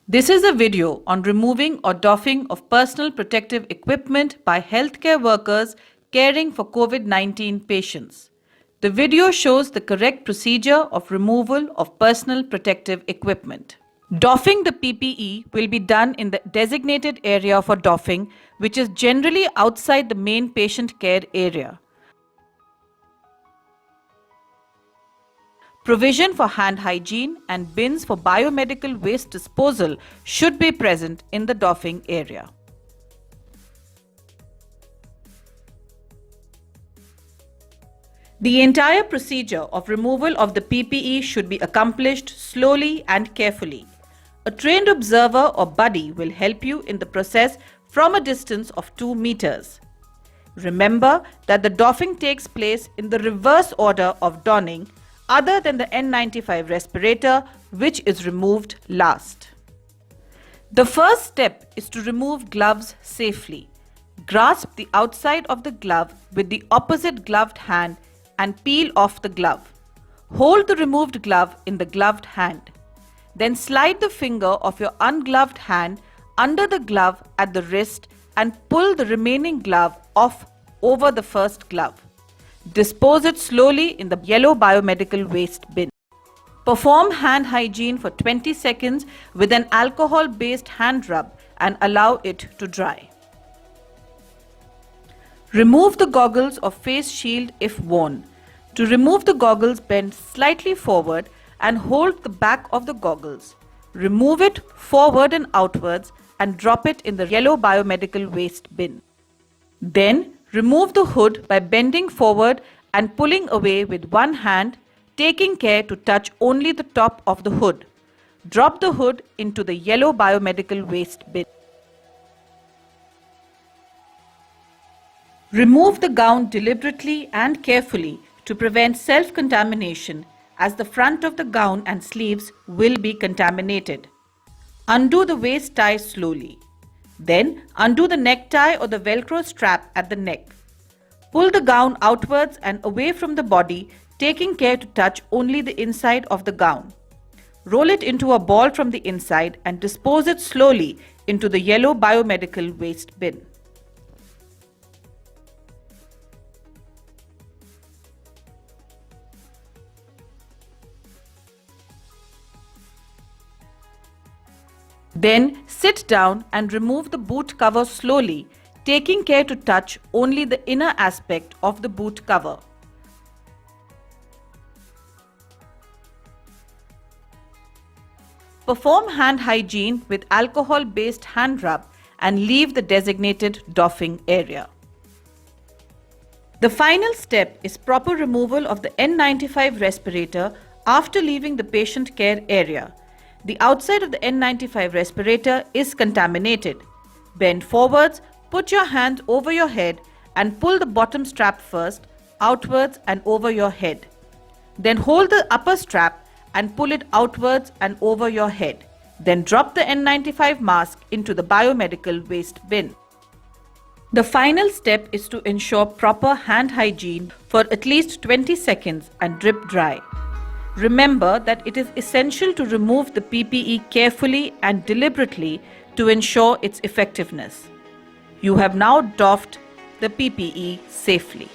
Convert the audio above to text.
This is a video on removing or doffing of personal protective equipment by healthcare workers caring for COVID-19 patients. The video shows the correct procedure of removal of personal protective equipment. Doffing the PPE will be done in the designated area for doffing, which is generally outside the main patient care area. Provision for hand hygiene and bins for biomedical waste disposal should be present in the doffing area. The entire procedure of removal of the PPE should be accomplished slowly and carefully. A trained observer or buddy will help you in the process from a distance of 2 meters. Remember that the doffing takes place in the reverse order of donning, other than the N95 respirator, which is removed last. The first step is to remove gloves safely. Grasp the outside of the glove with the opposite gloved hand and peel off the glove. Hold the removed glove in the gloved hand. Then slide the finger of your ungloved hand under the glove at the wrist and pull the remaining glove off over the first glove. Dispose it slowly in the yellow biomedical waste bin. Perform hand hygiene for 20 seconds with an alcohol-based hand rub and allow it to dry. Remove the goggles or face shield if worn. To remove the goggles, bend slightly forward and hold the back of the goggles. Remove it forward and outwards and drop it in the yellow biomedical waste bin. Then, remove the hood by bending forward and pulling away with one hand, taking care to touch only the top of the hood. Drop the hood into the yellow biomedical waste bin. Remove the gown deliberately and carefully to prevent self-contamination, as the front of the gown and sleeves will be contaminated. Undo the waist tie slowly. Then undo the necktie or the Velcro strap at the neck. Pull the gown outwards and away from the body, taking care to touch only the inside of the gown. Roll it into a ball from the inside and dispose it slowly into the yellow biomedical waste bin. Then sit down and remove the boot cover slowly, taking care to touch only the inner aspect of the boot cover. Perform hand hygiene with alcohol-based hand rub and leave the designated doffing area. The final step is proper removal of the N95 respirator after leaving the patient care area. The outside of the N95 respirator is contaminated. Bend forwards, put your hands over your head and pull the bottom strap first, outwards and over your head. Then hold the upper strap and pull it outwards and over your head. Then drop the N95 mask into the biomedical waste bin. The final step is to ensure proper hand hygiene for at least 20 seconds and drip dry. Remember that it is essential to remove the PPE carefully and deliberately to ensure its effectiveness. You have now doffed the PPE safely.